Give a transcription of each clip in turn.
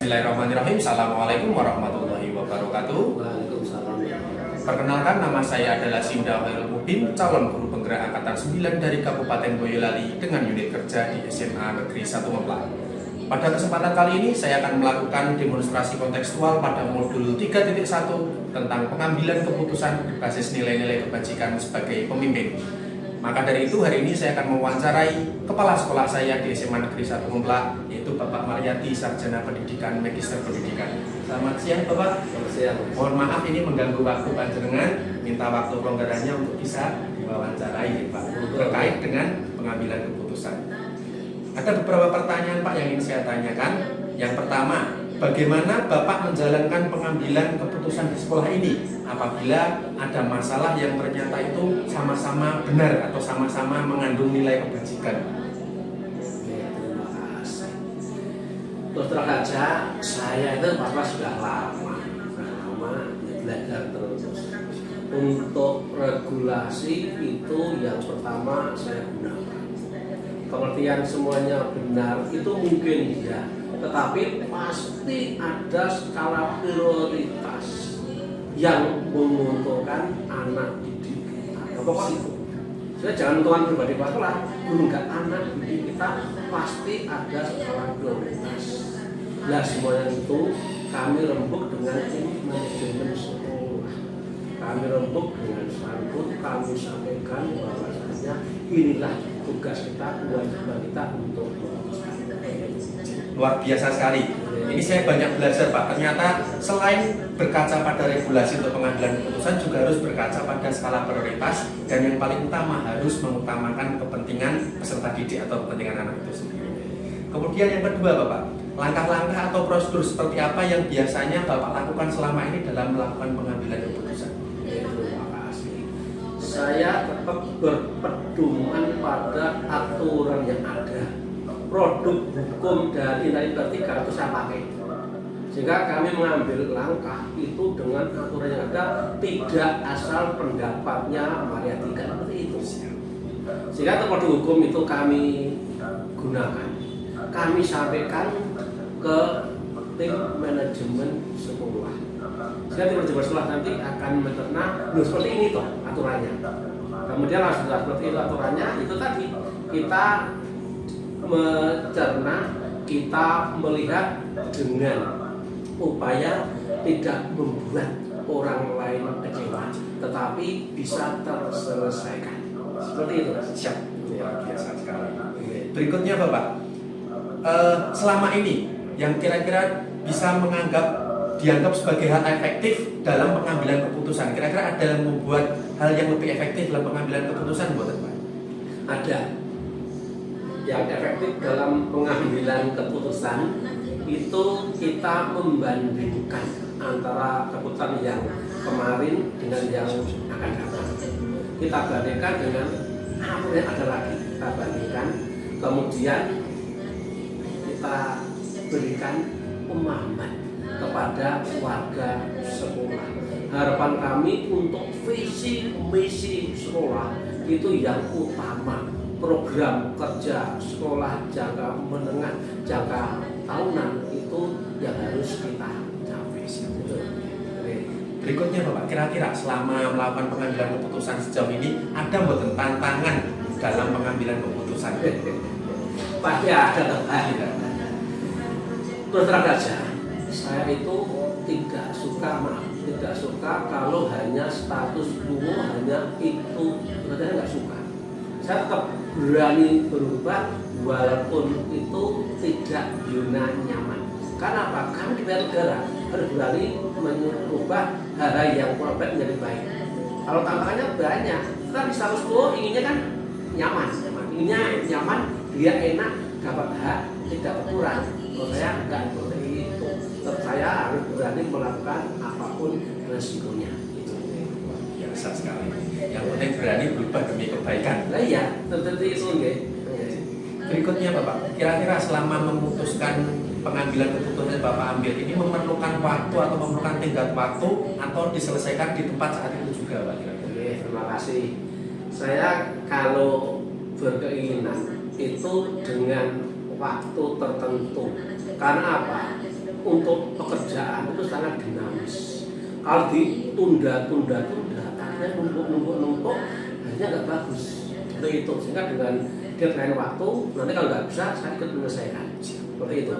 Bismillahirrahmanirrahim. Assalamualaikum warahmatullahi wabarakatuh. Waalaikumsalam. Perkenalkan, nama saya adalah Sinda Khairul Mubin, calon guru penggerak angkatan 9 dari Kabupaten Boyolali dengan unit kerja di SMA Negeri 1 Ngemplak. Pada kesempatan kali ini saya akan melakukan demonstrasi kontekstual pada modul 3.1 tentang pengambilan keputusan berbasis nilai-nilai kebajikan sebagai pemimpin. Maka dari itu hari ini saya akan mewawancarai kepala sekolah saya di SMA Negeri 1 Ngemplak, yaitu Bapak Maryati, Sarjana Pendidikan Magister Pendidikan. Selamat siang Bapak. Selamat siang. Mohon maaf ini mengganggu waktu panjenengan, minta waktu pelonggarannya untuk bisa diwawancarai Pak terkait dengan pengambilan keputusan. Ada beberapa pertanyaan Pak yang ingin saya tanyakan. Yang pertama, bagaimana Bapak menjalankan pengambilan keputusan di sekolah ini apabila ada masalah yang ternyata itu sama-sama benar atau sama-sama mengandung nilai kebajikan? Terima kasih. Terus terang aja, saya itu papa sudah lama belajar terus. Untuk regulasi itu yang pertama saya gunakan. Pengertian semuanya benar itu mungkin ya, tetapi pasti ada skala prioritas yang menguntungkan anak didik kita. Pokok itu. Saya jangan menentukan pribadi lah, guru nggak anak didik kita pasti ada skala prioritas. Nah semuanya itu kami rembuk dengan tim manajemen sekolah. Kami rembuk dengan santun, kami sampaikan bahwasanya inilah tugas kita, kewajiban kita untuk memutuskan. Luar biasa sekali. Ini saya banyak belajar Pak. Ternyata selain berkaca pada regulasi untuk pengambilan keputusan, juga harus berkaca pada skala prioritas, dan yang paling utama harus mengutamakan kepentingan peserta didik atau kepentingan anak itu sendiri. Kemudian yang kedua Bapak, langkah-langkah atau prosedur seperti apa yang biasanya Bapak lakukan selama ini dalam melakukan pengambilan keputusan? Terima kasih. Saya tetap berpedoman pada aturan yang ada. Produk hukum dari Undang-Undang 3 itu saya pakai. Sehingga kami mengambil langkah itu dengan aturan yang ada, tidak asal pendapatnya Maryati seperti itu. Sehingga produk hukum itu kami gunakan. Kami sampaikan ke tim manajemen sekolah. Sehingga tim manajemen sekolah nanti akan mencerna, seperti ini toh aturannya. Kemudian setelah seperti itu aturannya, itu tadi kita mencerna, kita melihat dengan upaya tidak membuat orang lain kecewa, tetapi bisa terselesaikan. Seperti itu. Siap. Luar biasa sekali. Berikutnya Bapak, selama ini yang kira-kira bisa dianggap sebagai hal efektif dalam pengambilan keputusan, kira-kira ada yang membuat hal yang lebih efektif dalam pengambilan keputusan buat Pak? Ada. Yang efektif dalam pengambilan keputusan itu kita membandingkan antara keputusan yang kemarin dengan yang akan datang. Kita bandingkan dengan apa yang ada lagi, kita bandingkan, kemudian kita berikan pemahaman kepada warga sekolah. Harapan kami untuk visi misi sekolah itu yang utama. Program kerja sekolah jangka menengah, jangka tahunan itu yang harus kita capai. Berikutnya Bapak, kira-kira selama melakukan pengambilan keputusan sejauh ini ada mboten tantangan dalam pengambilan keputusan? Pasti ada tantangan. Terus terang saja, saya itu tidak suka kalau hanya status quo, hanya itu, saya nggak suka. Saya tetap berani berubah walaupun itu tidak zona nyaman. Karena apa? Kami di negara harus berani merubah hal-hal yang kurang baik menjadi baik. Kalau tantangannya banyak, tapi status quo inginnya kan nyaman. Inginnya nyaman, dia enak, dapat hak, tidak berkurang. Kalau saya enggak seperti itu. Tetap saya harus berani melakukan apapun resikonya. Biasa sekali. Yang penting berani berubah demi kebaikan. Nah iya, tentu itu nggih. Berikutnya Bapak, kira-kira selama memutuskan pengambilan keputusan yang Bapak ambil ini memerlukan waktu atau memerlukan tenggat waktu atau diselesaikan di tempat saat itu juga Pak? Oke, terima kasih. Saya kalau berkeinginan itu dengan waktu tertentu. Karena apa? untuk pekerjaan itu sangat dinamis. Kalau ditunda-tunda, akhirnya numpuk, akhirnya nggak bagus. Seperti itu. Sehingga dengan deadline waktu, nanti kalau nggak bisa, saya ikut menyelesaikan. Seperti itu.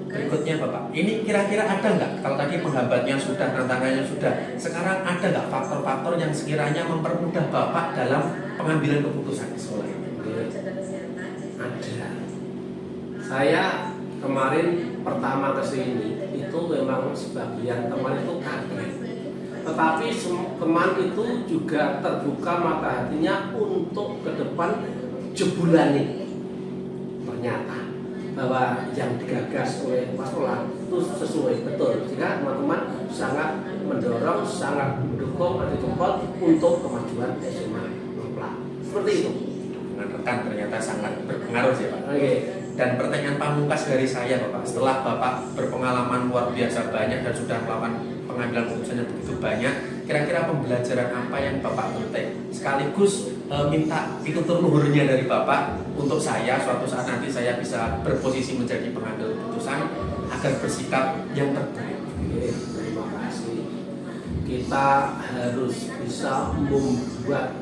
Berikutnya Bapak, ini kira-kira ada nggak, kalau tadi penghambatnya sudah, tantangannya sudah, sekarang ada nggak faktor-faktor yang sekiranya mempermudah Bapak dalam pengambilan keputusan di sekolah ini? Ada. Saya kemarin pertama ke sini itu memang sebagian teman itu kaget. Tetapi teman itu juga terbuka mata hatinya untuk ke depan jebulan ini. Ternyata bahwa yang digagas oleh Mas Pola itu sesuai betul, sehingga teman-teman sangat mendorong, sangat mendukung Adi Jempol untuk kemajuan SMA Ngeplak. Seperti itu. Dengan rekan ternyata sangat berpengaruh ya Pak. Oke. Dan pertanyaan pamungkas dari saya Bapak, setelah Bapak berpengalaman luar biasa banyak dan sudah melakukan pengambilan keputusan yang begitu banyak, kira-kira pembelajaran apa yang Bapak petik? Sekaligus minta pitutur luhurnya dari Bapak untuk saya suatu saat nanti saya bisa berposisi menjadi pengambil keputusan agar bersikap yang terbaik. Oke, terima kasih. Kita harus bisa membuat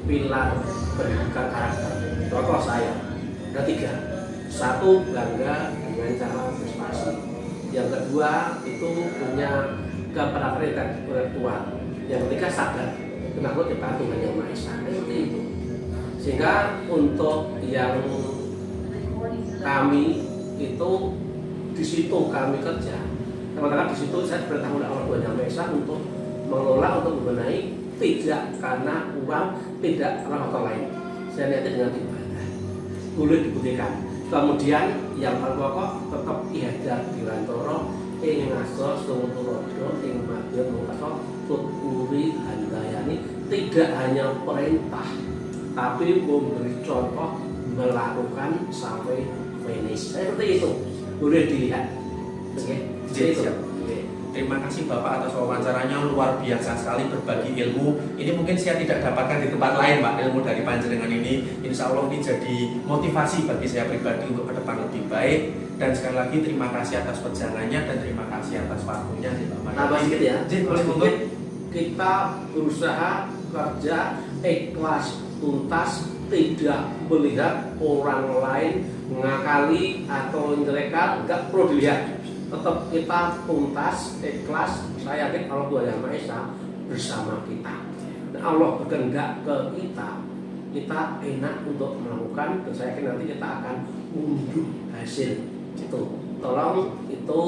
pilar pendidikan karakter. Contoh saya ada 3. 1, bangga dengan cara prestasi. Yang kedua itu punya kepribadian intelektual. Yang ketiga sadar kenapa kita Tuhan Yang Maha Esa. Seperti itu. Sehingga untuk yang kami itu di situ kami kerja. Teman-teman di situ saya bertanggung jawab Tuhan Yang Maha Esa untuk mengelola, untuk membenahi, tidak karena uang, tidak karena faktor lain. Saya lihat dengan ibadah. Boleh dibuktikan. Kemudian yang paling pokok tetap ihadar dirantoro ing ngaso sumuturodo ing madya mungkaso tuturi handayani, tidak hanya perintah tapi memberi contoh, melakukan sampai finish. Seperti itu boleh dilihat. Oke, itu. Terima kasih Bapak atas wawancaranya, luar biasa sekali berbagi ilmu. Ini mungkin saya tidak dapatkan di tempat lain Pak, ilmu dari panjenengan ini. Insya Allah ini jadi motivasi bagi saya pribadi untuk ke depan lebih baik. Dan sekali lagi terima kasih atas perjalanannya dan terima kasih atas waktunya Pak. Tambah sedikit ya. Sedikit. Kita berusaha kerja ikhlas tuntas, tidak melihat orang lain ngakali atau intelektual, nggak perlu dilihat. Tetap kita tuntas, ikhlas. Saya yakin Allah Tuhan Yang Maha Esa bersama kita. Dan Allah berkehendak ke kita enak untuk melakukan. Dan saya yakin nanti kita akan unduh hasil itu. Tolong itu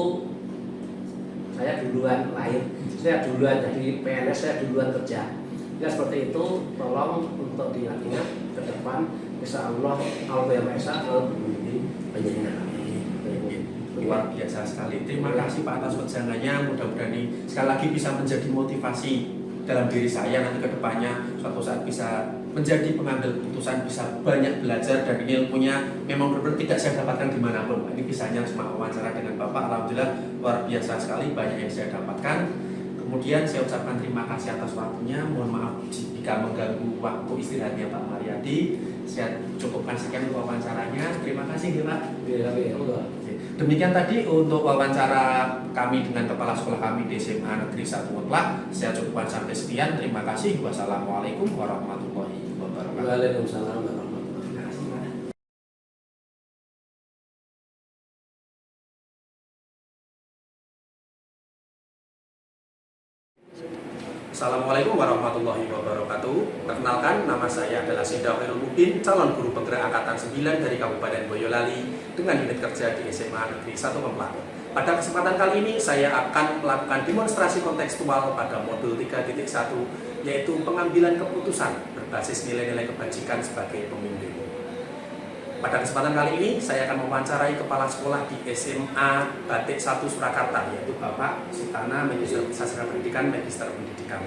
saya duluan lahir, saya duluan jadi PNS, saya duluan kerja. Ya seperti itu. Tolong untuk diingat ke depan. Insya Allah Allah Yang Maha Esa selalu membimbing panjenengan. Luar biasa sekali. Terima kasih Pak atas perjalanannya. Mudah-mudahan ini sekali lagi bisa menjadi motivasi dalam diri saya nanti ke depannya suatu saat bisa menjadi pengambil keputusan, bisa banyak belajar dan ilmunya memang benar-benar tidak saya dapatkan dimanapun. Ini bisanya cuma wawancara dengan Bapak. Alhamdulillah luar biasa sekali, banyak yang saya dapatkan. Kemudian saya ucapkan terima kasih atas waktunya. Mohon maaf jika mengganggu waktu istirahatnya Pak Mariadi. Saya cukupkan sekian untuk wawancaranya. Terima kasih Pak. Demikian tadi untuk wawancara kami dengan kepala sekolah kami di SMA Negeri 1 Ngeplak. Saya cukupkan sampai sekian. Terima kasih. Wassalamualaikum warahmatullahi wabarakatuh. Waalaikumsalam warahmatullahi wabarakatuh. Assalamualaikum warahmatullahi wabarakatuh. Perkenalkan, nama saya adalah Sinda Khairul Mubin, calon guru penggerak angkatan 9 dari Kabupaten Boyolali dengan unit kerja di SMA Negeri 1 Ngeplak. Pada kesempatan kali ini saya akan melakukan demonstrasi kontekstual pada modul 3.1, yaitu pengambilan keputusan berbasis nilai-nilai kebajikan sebagai pemimpin. Pada kesempatan kali ini saya akan mewawancarai kepala sekolah di SMA Batik 1 Surakarta, yaitu Bapak Sutana, Magister Sastra Pendidikan, Magister Pendidikan.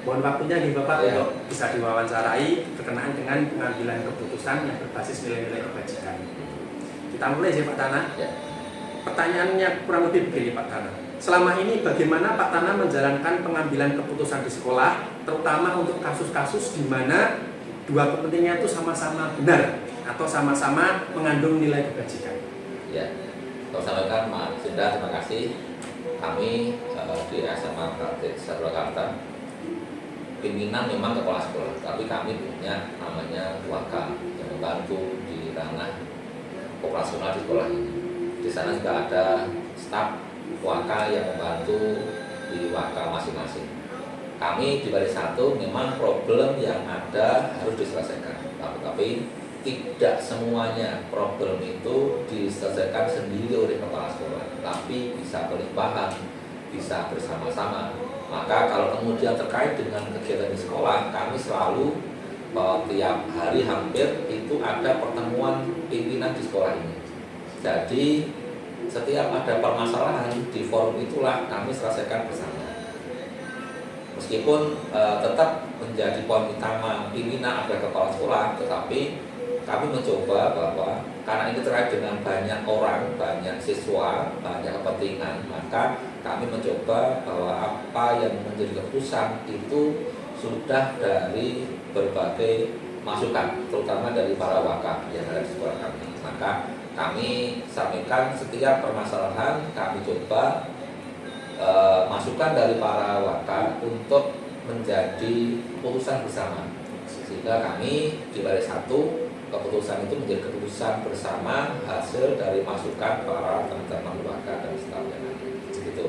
Mohon waktunya nih Bapak untuk bisa diwawancarai berkenaan dengan pengambilan keputusan yang berbasis nilai-nilai kebajikan. Kita mulai ya Pak Tana. Ya. Pertanyaannya kurang lebih begini Pak Tana. Selama ini bagaimana Pak Tana menjalankan pengambilan keputusan di sekolah, terutama untuk kasus-kasus di mana dua kepentingan itu sama-sama benar atau sama-sama mengandung nilai kebajikan? Ya, Saya sampaikan Mas Sinda, terima kasih. Kami di SMA Satu Jakarta, pimpinan memang kepala sekolah, tapi kami punya namanya waka yang membantu di ranah operasional di sekolah ini. Di sana juga ada staf waka yang membantu di waka masing-masing. Kami di Baris 1 memang problem yang ada harus diselesaikan, tapi tidak semuanya problem itu diselesaikan sendiri oleh kepala sekolah, tapi bisa berlimpahan, bisa bersama-sama. Maka kalau kemudian terkait dengan kegiatan di sekolah, kami selalu tiap hari hampir itu ada pertemuan pimpinan di sekolah ini. Jadi setiap ada permasalahan di forum itulah kami selesaikan bersama. Meskipun tetap menjadi poin utama pimpinan adalah kepala sekolah, tetapi kami mencoba bahwa karena ini terkait dengan banyak orang, banyak siswa, banyak kepentingan, maka kami mencoba bahwa apa yang menjadi keputusan itu sudah dari berbagai masukan, terutama dari para wakaf yang ada di sekolah kami. Maka kami sampaikan setiap permasalahan, kami coba masukan dari para wakaf untuk menjadi keputusan bersama, sehingga kami di Baris 1 keputusan itu menjadi keputusan bersama hasil dari masukan para teman-teman wakaf dan staf yang ada. Itu.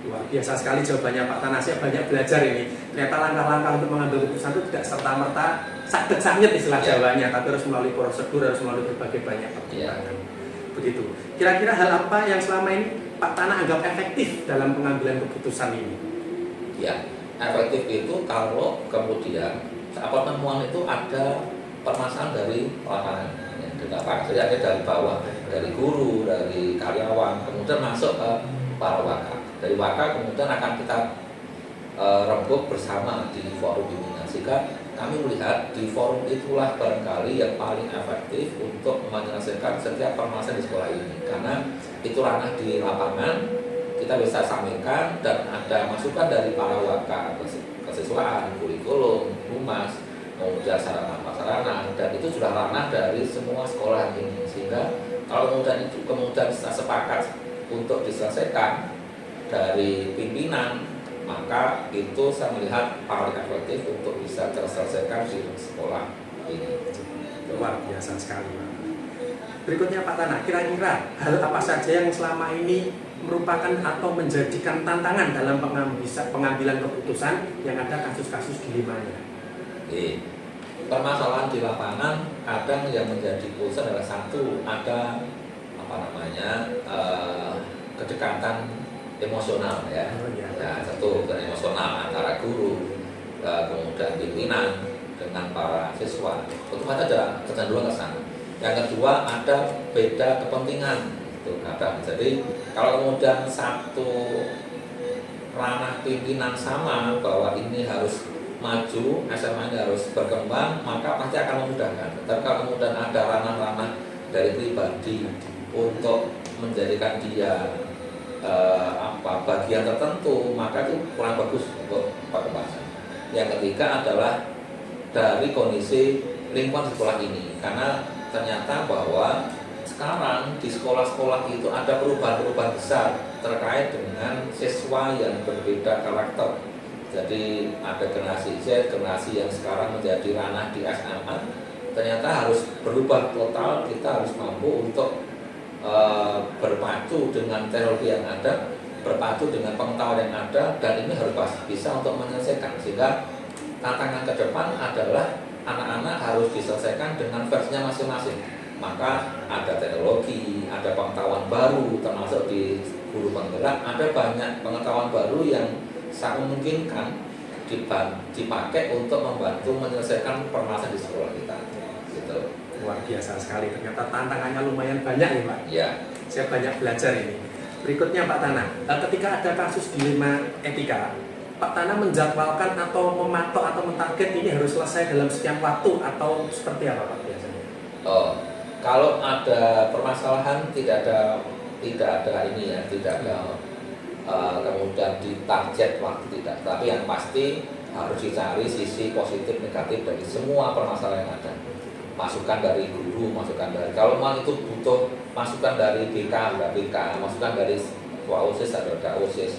Luar biasa sekali jawabannya Pak Tanah. Saya banyak belajar ini. Ternyata langkah-langkah untuk mengambil keputusan itu tidak serta-merta sakit-sakit istilah Jawanya, tapi harus melalui prosedur, harus melalui berbagai banyak pertimbangan. Begitu. Kira-kira hal apa yang selama ini Pak Tanah anggap efektif dalam pengambilan keputusan ini? Ya, efektif itu kalau kemudian saat pertemuan itu ada permasalahan dari lapangan, jadi ada dari bawah, dari guru, dari karyawan, kemudian masuk ke para wakaf. Dari wakaf kemudian akan kita rembuk bersama di forum pimpinan, sehingga kami melihat di forum itulah barangkali yang paling efektif untuk menyelesaikan setiap permasalahan di sekolah ini, karena itu ranah di lapangan, kita bisa sampaikan dan ada masukan dari para wakaf, kesiswaan, kurikulum, humas, kemudian sarana-prasarana, dan itu sudah ranah dari semua sekolah ini, sehingga kalau kemudian kita sepakat untuk diselesaikan dari pimpinan, maka itu saya melihat paling efektif untuk bisa terselesaikan di sekolah ini. Luar biasa sekali. Berikutnya Pak Tanah, kira-kira hal apa saja yang selama ini merupakan atau menjadikan tantangan dalam pengambilan keputusan yang ada kasus-kasus dilemanya? Permasalahan di lapangan kadang yang menjadi keputusan adalah satu, ada kedekatan emosional ya. Ya, satu dan emosional antara guru, kemudian pimpinan dengan para siswa. Itu ada kecenderungan ke sana. Yang kedua ada beda kepentingan. Itu ada. Jadi kalau kemudian satu ranah pimpinan sama bahwa ini harus maju, SMA ini harus berkembang, maka pasti akan memudahkan. Tapi kalau kemudian ada ranah-ranah dari pribadi untuk menjadikan dia bagian tertentu, maka itu kurang bagus untuk perkembangan. Yang ketiga adalah dari kondisi lingkungan sekolah ini, karena ternyata bahwa sekarang di sekolah-sekolah itu ada perubahan-perubahan besar terkait dengan siswa yang berbeda karakter. Jadi ada generasi Z, generasi yang sekarang menjadi ranah di SMA, ternyata harus berubah total. Kita harus mampu untuk berpacu dengan teknologi yang ada, berpacu dengan pengetahuan yang ada, dan ini harus bisa untuk menyelesaikan. Sehingga tantangan ke depan adalah anak-anak harus diselesaikan dengan versinya masing-masing. Maka ada teknologi, ada pengetahuan baru, termasuk di guru penggerak, ada banyak pengetahuan baru yang sangat memungkinkan dipakai untuk membantu menyelesaikan permasalahan di sekolah kita. Gitu. Luar biasa sekali, ternyata tantangannya lumayan banyak nih Pak. Ya. Saya banyak belajar ini. Berikutnya Pak Tanah, ketika ada kasus dilema etika, Pak Tanah menjadwalkan atau mematok atau mentarget ini harus selesai dalam sekian waktu atau seperti apa Pak biasanya? Kalau ada permasalahan tidak ada kemudian ditarget waktu tidak, tapi yang pasti harus dicari sisi positif negatif dari semua permasalahan yang ada. masukan dari guru, masukan dari kalau memang itu butuh masukan dari BK, masukan dari ketua OSIS atau OSIS,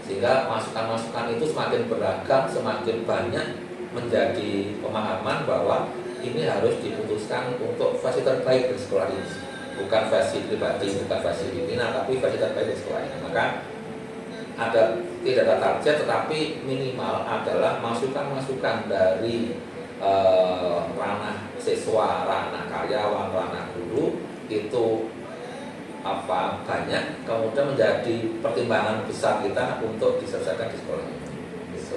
sehingga masukan-masukan itu semakin beragam, semakin banyak menjadi pemahaman bahwa ini harus diputuskan untuk versi terbaik di sekolah ini, bukan versi pribadi, bukan versi pimpinan, tapi versi terbaik di sekolah ini. Maka tidak ada target, tetapi minimal adalah masukan-masukan dari ranah siswa, ranah karyawan, ranah guru itu banyak, kemudian menjadi pertimbangan besar kita untuk diselesaikan di sekolah ini. Gitu.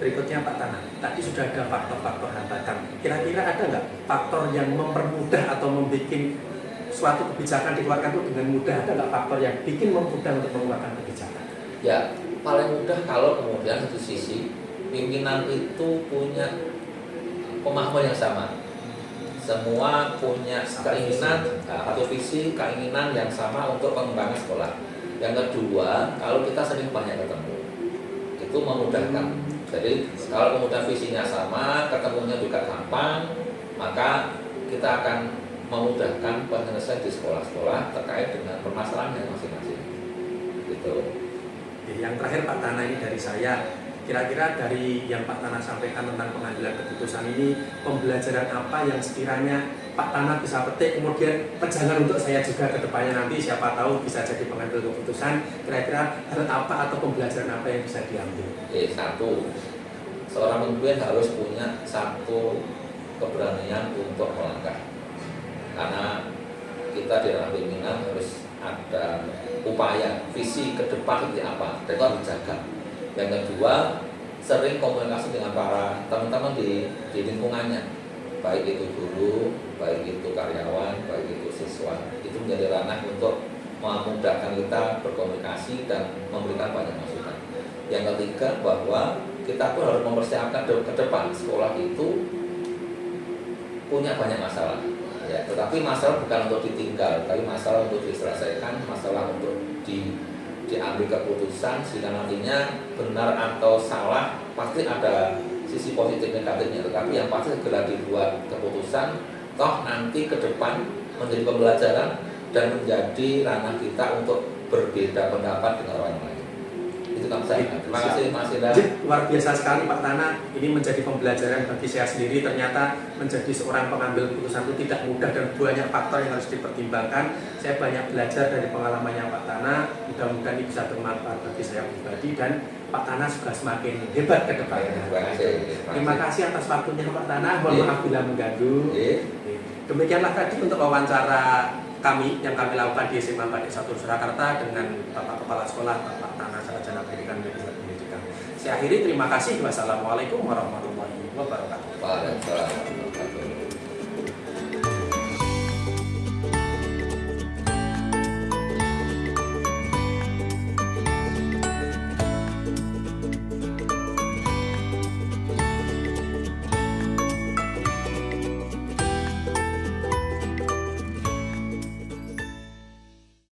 Berikutnya Pak Tana, tadi sudah ada faktor-faktor hambatan. Kira-kira ada nggak faktor yang mempermudah atau membuat suatu kebijakan dikeluarkan itu dengan mudah? Ada nggak faktor yang bikin memudah untuk mengeluarkan kebijakan? Ya, paling mudah kalau kemudian satu sisi pimpinan itu punya pemahaman yang sama. Semua punya keinginan, atau visi, keinginan yang sama untuk pengembangan sekolah. Yang kedua, kalau kita sering banyak ketemu, itu memudahkan. Jadi kalau kemudian visinya sama, ketemunya juga gampang, maka kita akan memudahkan penyelesaian di sekolah-sekolah terkait dengan permasalahannya masing-masing. Gitu. Yang terakhir Pak Tana, ini dari saya. Kira-kira dari yang Pak Tana sampaikan tentang pengambilan keputusan ini, pembelajaran apa yang sekiranya Pak Tana bisa petik, kemudian pejangan untuk saya juga ke depannya nanti, siapa tahu bisa jadi pengambil keputusan, kira-kira hal apa atau pembelajaran apa yang bisa diambil? Satu, seorang pemimpin harus punya satu keberanian untuk melangkah. Karena kita di dalam pimpinan harus ada upaya, visi ke depan seperti apa, dan itu harus dijaga. Yang kedua, sering komunikasi dengan para teman-teman di lingkungannya, baik itu guru, baik itu karyawan, baik itu siswa. Itu menjadi ranah untuk memudahkan kita berkomunikasi dan memberikan banyak masukan. Yang ketiga, bahwa kita pun harus mempersiapkan ke depan sekolah itu punya banyak masalah. Ya, tetapi masalah bukan untuk ditinggal, tapi masalah untuk diselesaikan, masalah untuk diambil keputusan, sehingga nantinya benar atau salah pasti ada sisi positif negatifnya, tetapi yang pasti segera dibuat keputusan, toh nanti ke depan menjadi pembelajaran dan menjadi ranah kita untuk berbeda pendapat dengan orang lain. Itu kan saya. Terima kasih Mas Indra. Luar biasa sekali Pak Tana, ini menjadi pembelajaran bagi saya sendiri. Ternyata menjadi seorang pengambil keputusan itu tidak mudah dan banyak faktor yang harus dipertimbangkan. Saya banyak belajar dari pengalamannya Pak Tana. Mudah-mudahan ini bisa bermanfaat bagi saya pribadi dan Pak Tana juga semakin hebat ke depannya. Terima kasih atas waktunya Pak Tana. Mohon maaf bila mengganggu. Demikianlah tadi untuk wawancara kami yang kami lakukan di SMA Badik 1 Surakarta dengan Bapak Kepala Sekolah Bapak Tana Sarjana Pendidikan Pendidikan. Saya akhiri, terima kasih. Wassalamualaikum warahmatullahi wabarakatuh. Waalaikumsalam.